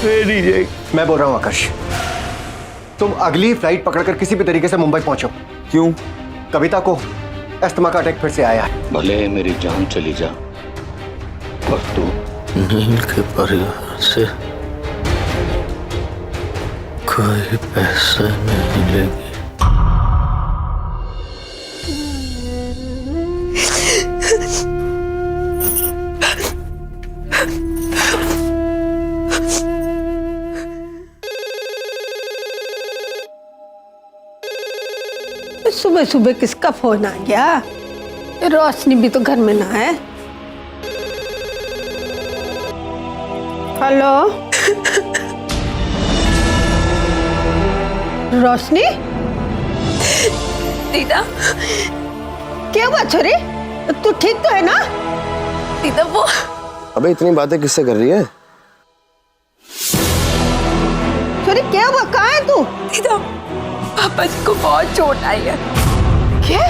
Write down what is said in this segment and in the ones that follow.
DJ. मैं बोल रहा हूँ आकाश, तुम अगली फ्लाइट पकड़कर किसी भी तरीके से मुंबई पहुंचो। क्यों? कविता को अस्थमा का अटैक फिर से आया है। भले मेरी जान चली जा, पर तू नील के परिवार से कोई पैसा नहीं लेगी। सुबह सुबह किसका फोन आ गया? रोशनी भी तो घर में ना है। हेलो रोशनी? दीदा, क्या हुआ छोरी? तू ठीक तो है ना? दीदा वो अबे इतनी बातें किससे कर रही है? छोरी क्या हुआ? कहाँ है तू? दीदा, पापा जी को बहुत चोट आई है। क्या?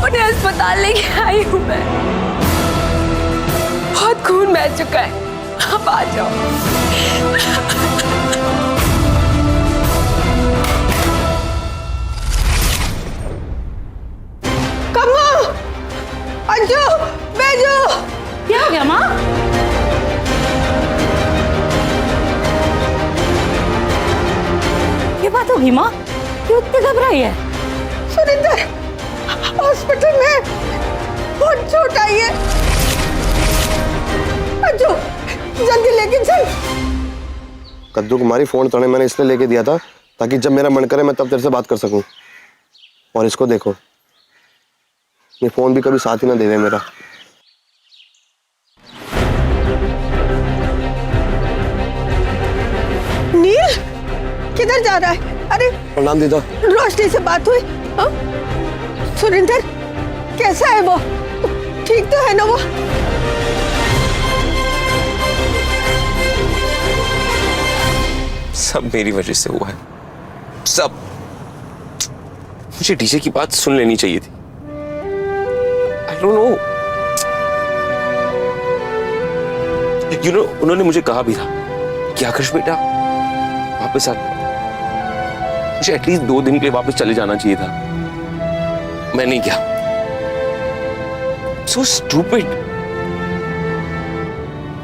उन्हें अस्पताल लेके आई हूँ मैं। बहुत खून बह चुका है, आप आ जाओ। कम्मा, अंजू, बेजू। क्या हो गया माँ? ये बात होगी माँ? क्यों इतनी घबराई है? सुरेंद्र हॉस्पिटल में बहुत चोट आई है। अंजू जल्दी लेके चल। कद्दू कुमारी, फोन तोड़ने मैंने इसलिए लेके दिया था ताकि जब मेरा मन करे मैं तब तेरे से बात कर सकूं। और इसको देखो, ये फोन भी कभी साथ ही ना दे दे मेरा। नील किधर जा रहा है? अरे प्रणाम दीदा। रोशनी से बात हुई? हाँ? सुरेंद्र कैसा है वो? ठीक तो है ना वो? सब मेरी वजह से हुआ है, सब। मुझे डीजे की बात सुन लेनी चाहिए थी। I don't know, you know, उन्होंने मुझे कहा भी था कि आकाश बेटा वापस आ, मुझे एटलीस्ट 2 दिन के लिए वापस चले जाना चाहिए था। मैं नहीं गया। So stupid.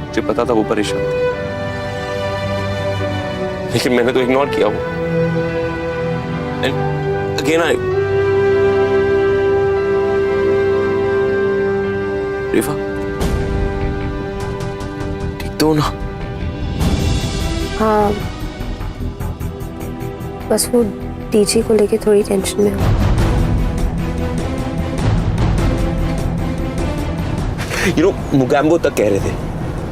मुझे पता था वो परेशान थे, लेकिन मैंने तो इग्नोर किया वो। एंड अगेन आई रिफा, ठीक तो ना? हाँ, बस वो डीजी को लेके थोड़ी टेंशन में हूँ। यू नो, मुगाम्बो तक कह रहे थे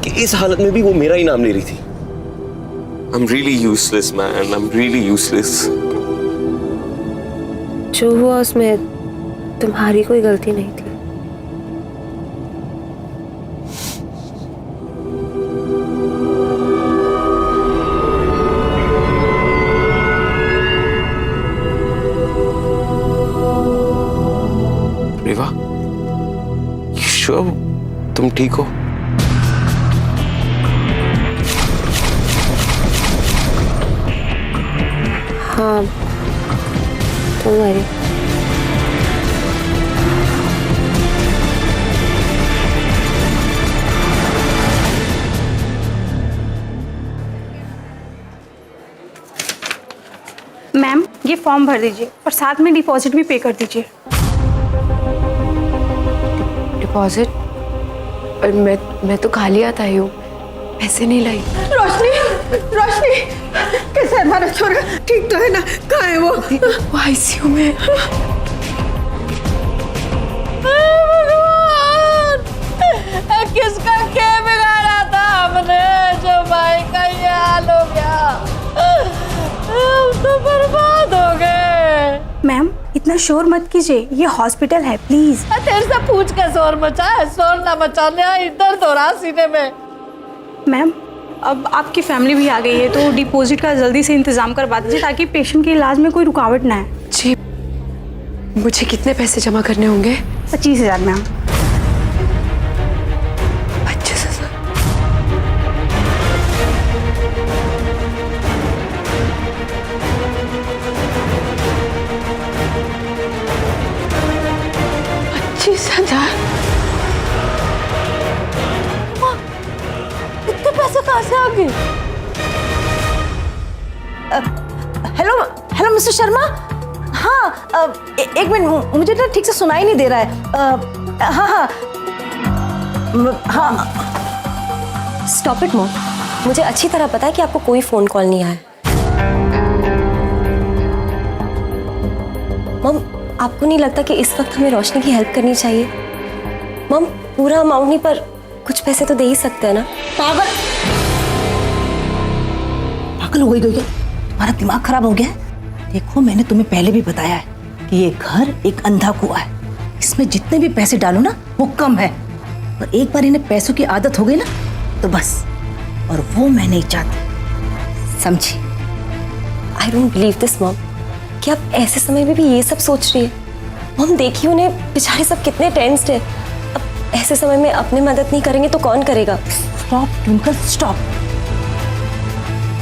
कि इस हालत में भी वो मेरा ही नाम ले रही थी। I'm really useless, man. I'm really useless. जो हुआ उसमें तुम्हारी कोई गलती नहीं थी। रेवा, you sure तुम ठीक हो? हाँ, तुम्हारी। मैम, ये फॉर्म भर दीजिए और साथ में डिपॉजिट भी पे कर दीजिए। डिपॉजिट? और मैं तो खाली आता ही हूँ, पैसे नहीं लाई। रोशनी, रोशनी कैसा है हमारा छोरा? ठीक तो है ना? कहाँ है वो? वो आईसीयू में। किसका क्या बिगाड़ा था हमने जो भाई का ये हाल हो गया? हम तो बर्बाद हो गए। मैम, इतना शोर मत कीजिए, ये हॉस्पिटल है, प्लीज। तेरे से पूछ के शोर मचा है? शोर ना मचाने, दर्द हो रहा सीने में। मैम, अब आपकी फैमिली भी आ गई है तो डिपॉजिट का जल्दी से इंतजाम करवा दीजिए ताकि पेशेंट के इलाज में कोई रुकावट ना आए। जी, मुझे कितने पैसे जमा करने होंगे? 25,000 मैम। 25,000? मिस्टर शर्मा। हाँ एक मिनट, मुझे ना ठीक से सुनाई नहीं दे रहा है। हाँ हाँ हाँ। स्टॉप इट मॉम, मुझे अच्छी तरह पता है कि आपको कोई फोन कॉल नहीं आया। मॉम, आपको नहीं लगता कि इस वक्त हमें रोशनी की हेल्प करनी चाहिए? मॉम, पूरा अमाउंट नहीं पर कुछ पैसे तो दे ही सकते हैं ना। पागल पागल हो गई क्या? तुम्हारा दिमाग खराब हो गया है? देखो, मैंने तुम्हें पहले भी बताया है कि ये घर एक अंधा कुआं है। इसमें जितने भी पैसे डालो ना वो कम है, और एक बार इन्हें पैसों की आदत हो गई ना तो बस, और वो मैं नहीं चाहती, समझी? I don't believe this mom, कि आप ऐसे समय में भी ये सब सोच रही है। मॉम देखिए, उन्हें बेचारे सब कितने टेंस्ड है। अब ऐसे समय में अपनी मदद नहीं करेंगे तो कौन करेगा? Stop twinkle, stop.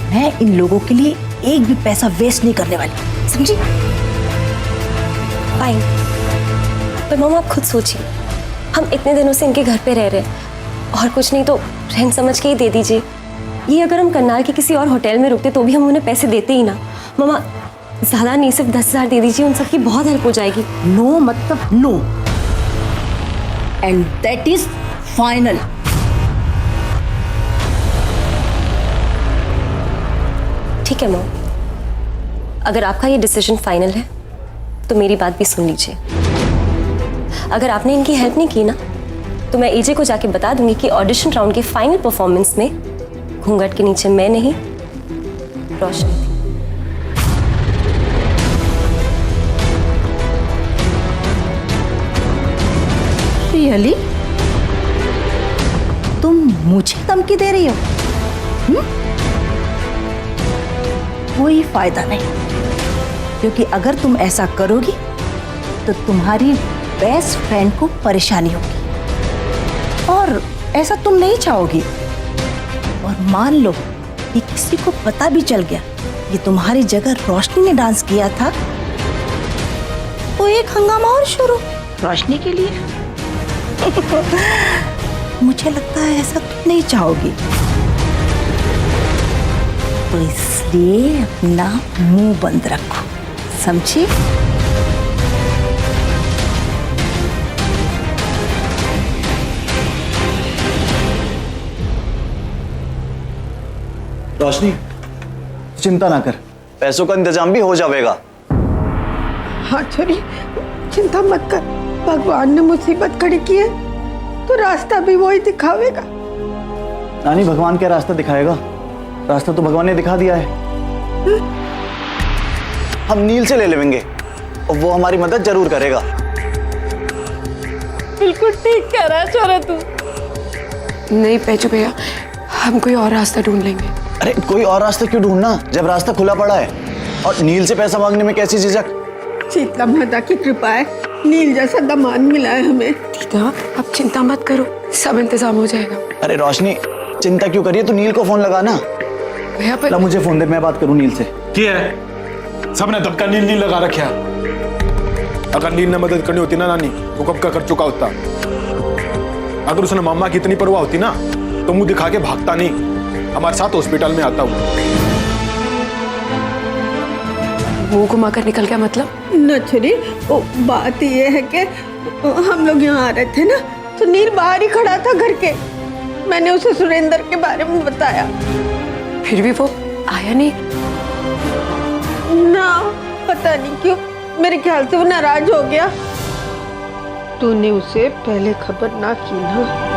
मैं इन लोगों के लिए एक भी पैसा वेस्ट नहीं करने वाली, समझी? फाइन, पर मॉम आप खुद सोचिए, हम इतने दिनों से इनके घर पे रह रहे हैं, और कुछ नहीं तो रेंट समझ के ही दे दीजिए। ये अगर हम करनाल के किसी और होटल में रुकते तो भी हम उन्हें पैसे देते ही ना। मामा, ज्यादा नहीं, सिर्फ 10,000 दे दीजिए, उन सबकी बहुत हेल्प हो जाएगी। नो मतलब no, and that is final. ठीक है मॉम, अगर आपका ये डिसीजन फाइनल है तो मेरी बात भी सुन लीजिए। अगर आपने इनकी हेल्प नहीं की ना तो मैं एजे को जाके बता दूंगी कि ऑडिशन राउंड के फाइनल परफॉर्मेंस में घूंघट के नीचे मैं नहीं, रोशनी थी। रियली? तुम मुझे धमकी दे रही हो? कोई फायदा नहीं, क्योंकि अगर तुम ऐसा करोगी तो तुम्हारी बेस्ट फ्रेंड को परेशानी होगी, और ऐसा तुम नहीं चाहोगी। और मान लो कि किसी को पता भी चल गया कि तुम्हारी जगह रोशनी ने डांस किया था, तो एक हंगामा और शुरू रोशनी के लिए। मुझे लगता है ऐसा तुम नहीं चाहोगी, तो इसलिए अपना मुंह बंद रखो, समझी? रोशनी, चिंता ना कर, पैसों का इंतजाम भी हो जाएगा। हाँ छोरी, चिंता मत कर, भगवान ने मुसीबत खड़ी की है तो रास्ता भी वही दिखावेगा। नानी, भगवान क्या रास्ता दिखाएगा? रास्ता तो भगवान ने दिखा दिया है। हम नील से ले लेंगे और वो हमारी मदद जरूर करेगा। बिल्कुल ठीक कह रहा है छोरे तू। नहीं पैचू भैया, हम कोई और रास्ता ढूंढ लेंगे। अरे कोई और रास्ता क्यों ढूंढना जब रास्ता खुला पड़ा है? और नील से पैसा मांगने में कैसी झिझक? शीतला माता की कृपा है, नील जैसा दामाद मिला है हमें। दीदा, आप चिंता मत करो, सब इंतजाम हो जाएगा। अरे रोशनी, चिंता क्यों करिए? तो नील को फोन लगाना। भैया पर मुझे फोन दे, मैं बात करूं नील से। क्या है? सबने धक्का नील नील लगा रखा। अगर नील ने मदद करनी होती ना नानी, वो कब का कर चुका होता। अगर उसने मामा की इतनी परवाह होती ना तो मुंह दिखा के भागता नहीं, हमारे साथ हॉस्पिटल में आता हूँ। मुंह घुमाकर निकल गया मतलब? न छोरी, वो बात ये है कि हम लोग यहाँ आ रहे थे ना तो नील बाहर ही खड़ा था घर के। मैंने उसे सुरेंद्र के बारे में बताया, फिर भी वो आया नहीं ना, पता नहीं क्यों, मेरे ख्याल से वो नाराज हो गया। तूने उसे पहले खबर ना की ना।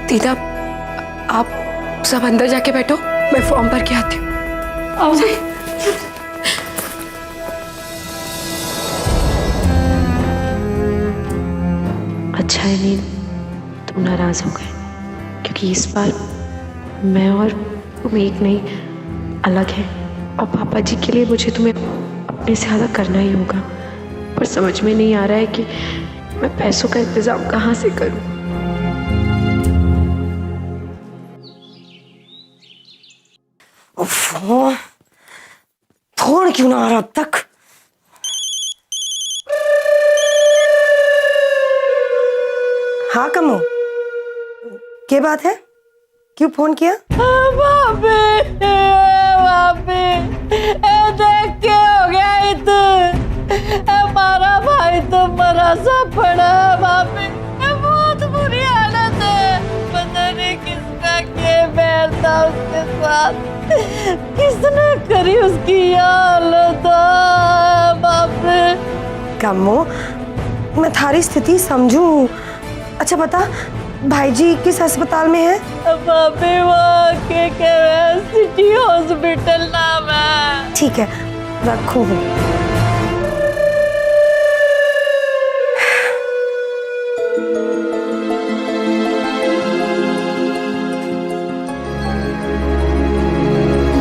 दीदा, आप सब अंदर जाके बैठो, मैं फॉर्म भर के आती हूँ। अच्छा है नील, तुम नाराज हो गए, क्योंकि इस बार मैं और तुम एक नहीं अलग हैं, और पापा जी के लिए मुझे तुम्हें अपने से ज़्यादा करना ही होगा। पर समझ में नहीं आ रहा है कि मैं पैसों का इंतजाम कहाँ से करूँ। फोन क्यों ना आ रहा अब तक? हाँ कमो, क्या बात है? क्यों फोन किया? भाभी देख के हो गया हमारा भाई तो मरा सा पड़ा है भाभी। बहुत बुरी हालत है, पता नहीं किसका क्या बैर था उसके साथ, किसने करी उसकी हालत भाभी। कमो, मैं थारी स्थिति समझूं। अच्छा बता, भाई जी किस अस्पताल में है? भाभी वो के सिटी हॉस्पिटल नाम है। ठीक है, रखो हूँ।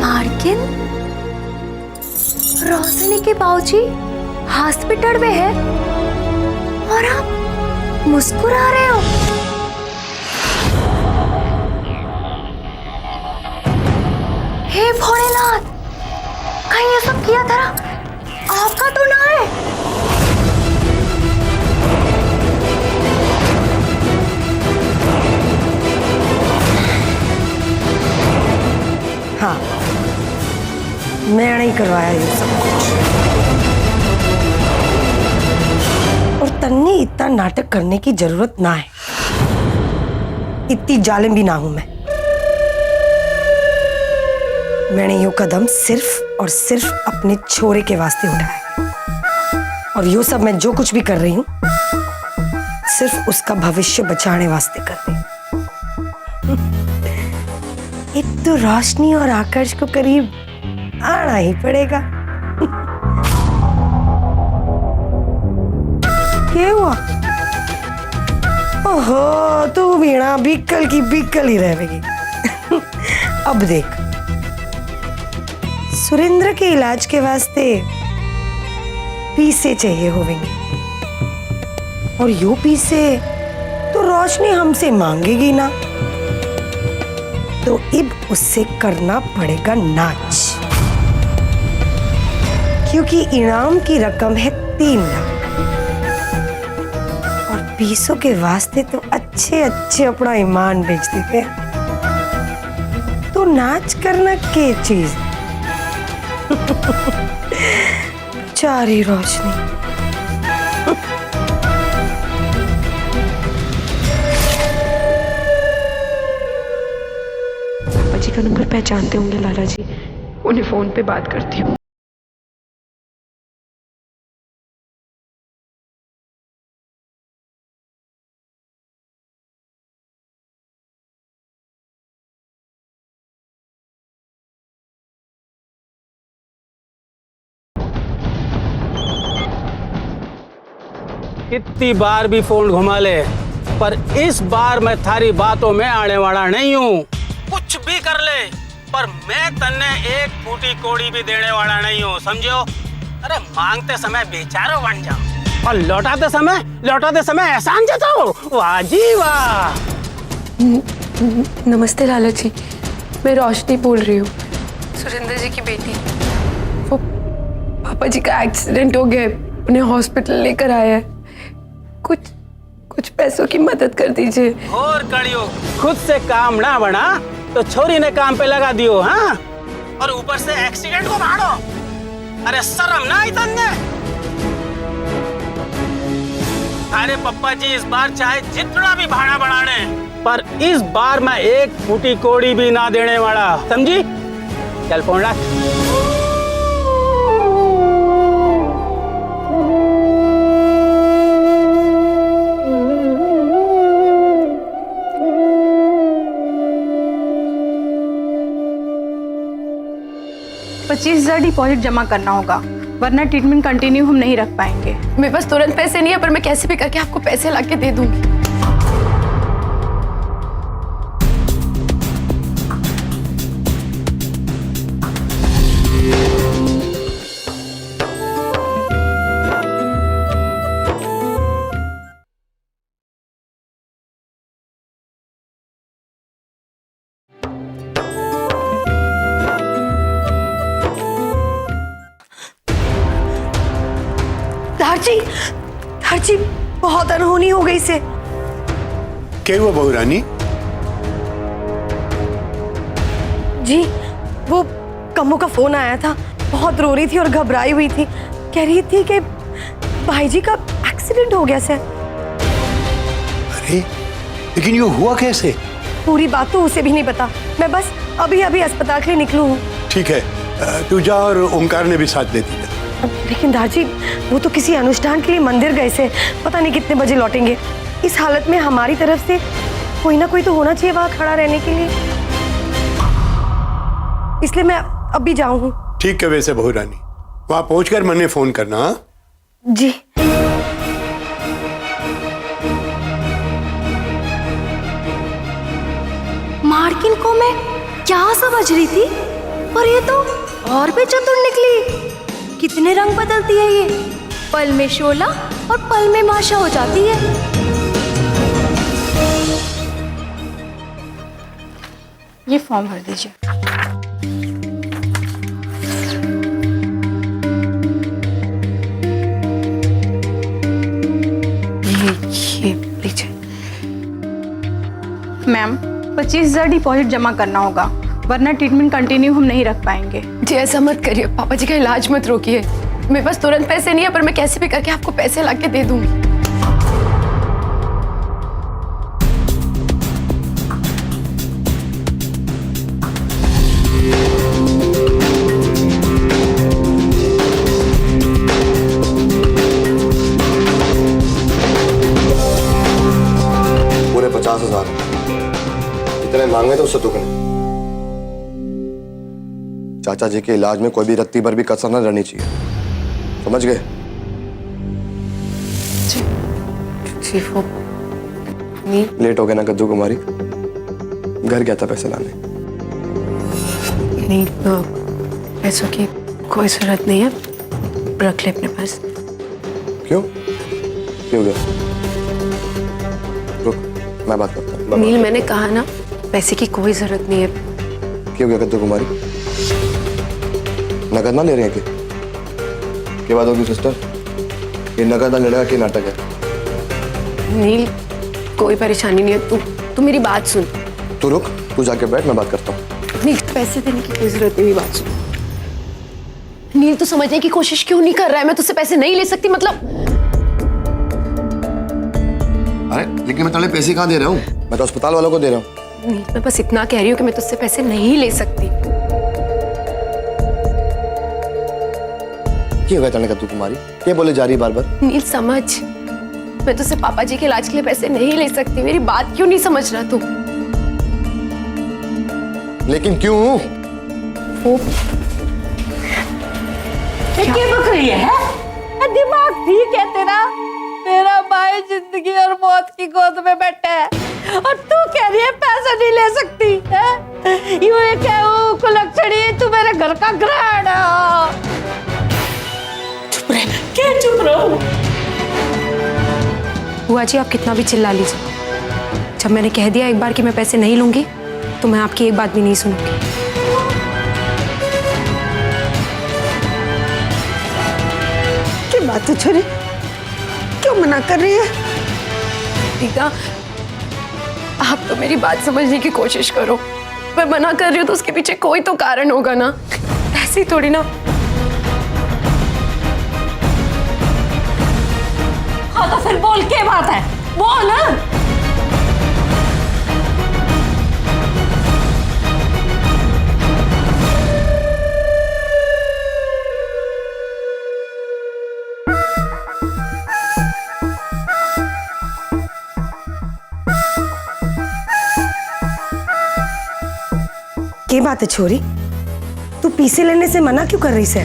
मार्किन, रोशनी के बाबूजी हॉस्पिटल में है और आप मुस्कुरा रहे हो। हे भोलेनाथ, कहीं ये सब किया था आपका तो ना है? हाँ, मैंने ही करवाया ये सब कुछ। और तन्ने इतना नाटक करने की जरूरत ना है, इतनी जालिम भी ना हूं मैं। मैंने ये कदम सिर्फ और सिर्फ अपने छोरे के वास्ते उठाया, और यो सब मैं जो कुछ भी कर रही हूं सिर्फ उसका भविष्य बचाने वास्ते कर रही हूं। एक तो रोशनी और आकाश को करीब आना ही पड़ेगा। क्या हुआ? ओहो, तू वीणा बिकल की बिकल ही रहेगी। अब देख, सुरेंद्र के इलाज के वास्ते पैसे चाहिए होंगे, और यो पैसे तो रोशनी हमसे मांगेगी ना, तो अब उससे करना पड़ेगा नाच, क्योंकि इनाम की रकम है 3 लाख, और पैसों के वास्ते तो अच्छे अच्छे अपना ईमान बेच देते हैं। तो नाच करना क्या चीज? चारी रोशनी। पापा जी का नंबर पहचानते होंगे लाला जी, उन्हें फोन पे बात करती हूँ। कितनी बार भी फोन घुमा ले, पर इस बार मैं थारी बातों में आने वाला नहीं हूँ। कुछ भी कर ले, पर मैं तन्ने एक फूटी कोड़ी भी देने वाला नहीं हूँ, समझो? अरे मांगते समय बेचारा बन जाओ, और लौटाते समय एहसान जताओ। वाह जी वाह। नमस्ते लाला जी, मैं रोशनी बोल रही हूँ, सुरेंद्र जी की बेटी। वो पापा जी का एक्सीडेंट हो गया, उन्हें हॉस्पिटल लेकर आया है। कुछ पैसों की मदद कर दीजिए। और कड़ियो, खुद से काम ना बना तो छोरी ने काम पे लगा दियो, हाँ? और ऊपर से एक्सीडेंट को भाड़ो। अरे शर्म ना आई तन्ने? अरे पप्पा जी इस बार चाहे जितना भी भाड़ा बढ़ाने, पर इस बार मैं एक फूटी कोड़ी भी ना देने वाला, समझी? चल फोन रख। $25,000 डिपॉजिट जमा करना होगा, वरना ट्रीटमेंट कंटिन्यू हम नहीं रख पाएंगे। मेरे पास तुरंत पैसे नहीं है, पर मैं कैसे भी करके आपको पैसे लाके दे दूंगी। हरजी, बहुत अनहोनी हो गई से। क्या हुआ बहू रानी? जी, वो कम्मो का फोन आया था, बहुत रो रही थी और घबराई हुई थी। कह रही थी कि भाई जी का एक्सीडेंट हो गया सर। अरे लेकिन ये हुआ कैसे? पूरी बात तो उसे भी नहीं पता। मैं बस अभी अभी अस्पताल के लिए निकलू हूँ। ठीक है, तू जा और ओंकार ने भी साथ दे दिया। लेकिन दादी, वो तो किसी अनुष्ठान के लिए मंदिर गए से, पता नहीं कितने बजे लौटेंगे। इस हालत में हमारी तरफ से कोई ना कोई तो होना चाहिए वहां खड़ा रहने के लिए, इसलिए मैं अभी जाऊं हूँ। ठीक है, वैसे बहू रानी वहां पहुंचकर मैंने फोन करना। हाँ? जी। मार्किन को मैं क्या समझ रही थी, और ये तो और भी चतुर निकली। कितने रंग बदलती है ये, पल में शोला और पल में माशा हो जाती है। ये फॉर्म भर दीजिए। ये लीजिए। मैम 25,000 डिपॉजिट जमा करना होगा, वरना ट्रीटमेंट कंटिन्यू हम नहीं रख पाएंगे। जी ऐसा मत करिए, पापा जी का इलाज मत रोकिए। मेरे पास तुरंत पैसे नहीं है, पर मैं कैसे भी करके आपको पैसे ला के दे दूंगी। पूरे 50,000 इतने मांगे तो उससे दुगने। चाचा जी के इलाज में कोई भी रत्ती भर भी कसर न रहनी चाहिए, समझ गए? जी वो लेट हो गया ना कद्दू कुमारी, घर गया था पैसे लाने। नहीं, पैसों की कोई जरूरत नहीं है, रख ले अपने पास। क्यों क्यों गया? रुक, मैं बात करता हूँ। नील, मैंने कहा ना, पैसे की कोई जरूरत नहीं है। क्यों गया कद्दू कुमारी? नगद ना ले रहे हैं क्या बात होगी सिस्टर? ये नगद ना लेने का क्या नाटक है? नील, कोई परेशानी नहीं है, तू मेरी बात सुन। तू रुक, तू जाके बैठ, मैं बात करता हूँ। नील, पैसे देने की कोई जरूरत नहीं, मेरी बात सुन। नील, तू समझने की कोशिश क्यों नहीं कर रहा है? मैं तुझसे पैसे नहीं ले सकती, मतलब। अरे लेकिन मैं तुम्हें पैसे कहाँ दे रहा हूँ? मैं तो अस्पताल वालों को दे रहा हूँ। नील, मैं बस इतना कह रही हूँ कि मैं तुझसे पैसे नहीं ले सकती। क्या हुआ तने कद्दू कुमारी? क्या बोले जा रही बार बार? नील समझ, मैं तुझसे पापा जी के इलाज के लिए पैसे नहीं ले सकती। मेरी बात क्यों नहीं समझ रहा तू? लेकिन क्यों? वो क्या बक रही है? दिमाग ठीक है तेरा? तेरा भाई जिंदगी और मौत की गोद में बैठा है और तू कह रही है पैसा नहीं ले सकती है? यूं ये कहूं कुलक्षणी, तू मेरे घर का ग्रहण है। चुप रह। क्या चुप रहो? बुआ जी, आप कितना भी चिल्ला लीजिए, जब मैंने कह दिया एक बार कि मैं पैसे नहीं लूंगी, तो मैं आपकी एक बात भी नहीं सुनूंगी। क्या बात है छोरी, क्यों मना कर रही है? टीका, आप तो मेरी बात समझने की कोशिश करो। मैं मना कर रही हूँ तो उसके पीछे कोई तो कारण होगा ना, ऐसे ही थोड़ी ना। हाँ तो फिर बोल, क्या बात है? बोल। क्या बात है छोरी, तू पीसे लेने से मना क्यों कर रही से?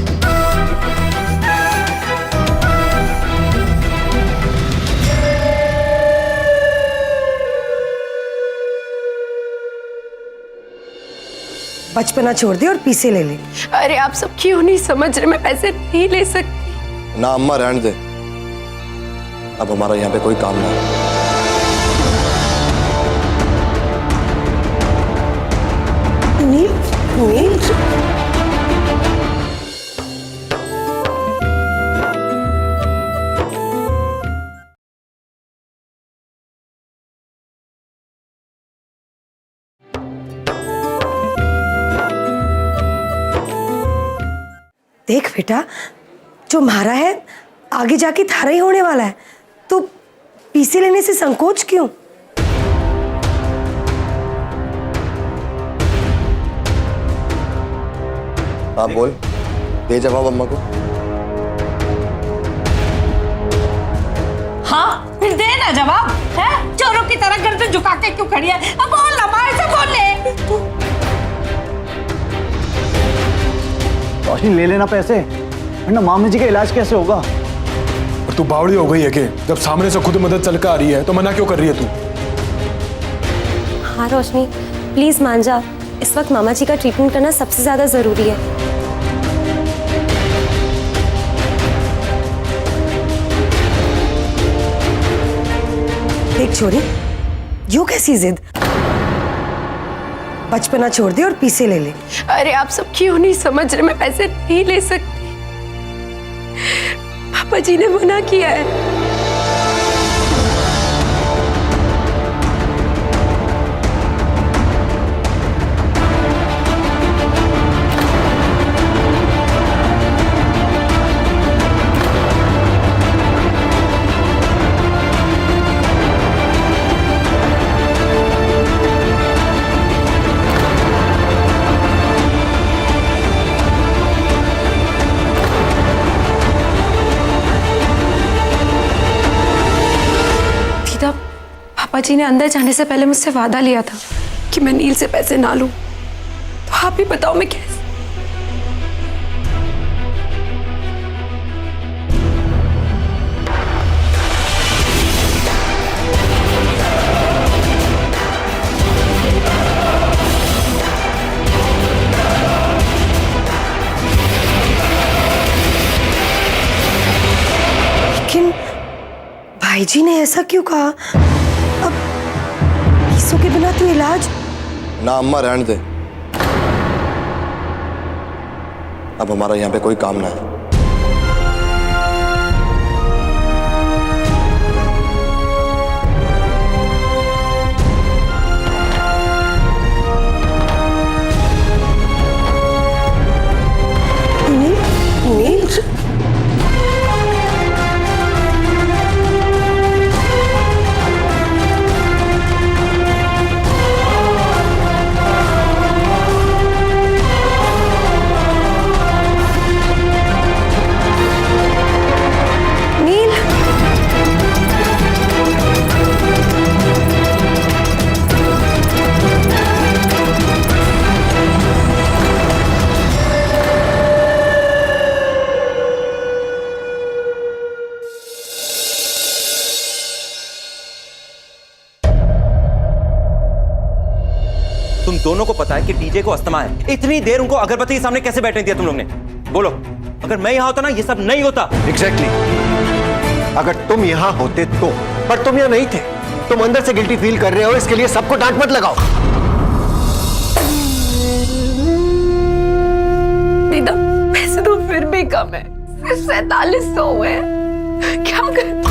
बचपना छोड़ दे और पीसे ले ले। अरे आप सब क्यों नहीं समझ रहे? मैं पैसे नहीं ले सकती। ना अम्मा, रहने दे, अब हमारा यहाँ पे कोई काम ना है। नील, नील। देख बेटा, जो मारा है आगे जाके थारा ही होने वाला है, तो पीसे लेने से संकोच क्यों? आप बोल, दे जवाब अम्मा को। हाँ, फिर दे ना जवाब। है चोरों की तरह गर्दन झुका के क्यों खड़ी है? अब बोल ना, मार से बोल ले। रोशनी ले लेना पैसे, वरना मामी जी का इलाज कैसे होगा? और तू बावड़ी हो गई है कि जब सामने से खुद मदद चल के आ रही है तो मना क्यों कर रही है तू? हाँ रोशनी, प्लीज मान जा, इस वक्त मामा जी का ट्रीटमेंट करना सबसे ज्यादा जरूरी है। देख छोरी, यूं कैसी जिद? बचपना छोड़ दे और पीसे ले ले। अरे आप सब क्यों नहीं समझ रहे, मैं पैसे नहीं ले सकती, पापा जी ने मना किया है। पापा जी ने अंदर जाने से पहले मुझसे वादा लिया था कि मैं नील से पैसे ना लूं, तो आप ही बताओ मैं कैसे? लेकिन भाई जी ने ऐसा क्यों कहा? अब पैसों के बिना तो इलाज। ना अम्मा, रहने दे। अब हमारा यहाँ पे कोई काम ना है। तुम दोनों को पता है कि डीजे को अस्थमा है, इतनी देर उनको अगरबत्ती के सामने कैसे बैठने दिया तुम लोग ने? बोलो, अगर मैं यहां होता ना ये सब नहीं होता। एग्जैक्टली। अगर तुम यहां होते तो, पर तुम यहां नहीं थे। तुम अंदर से गिल्टी फील कर रहे हो, इसके लिए सबको डांट मत लगाओ। दीदा, पैसे तो फिर भी कम है, सिर्फ 4700 हुए हैं, क्या करें?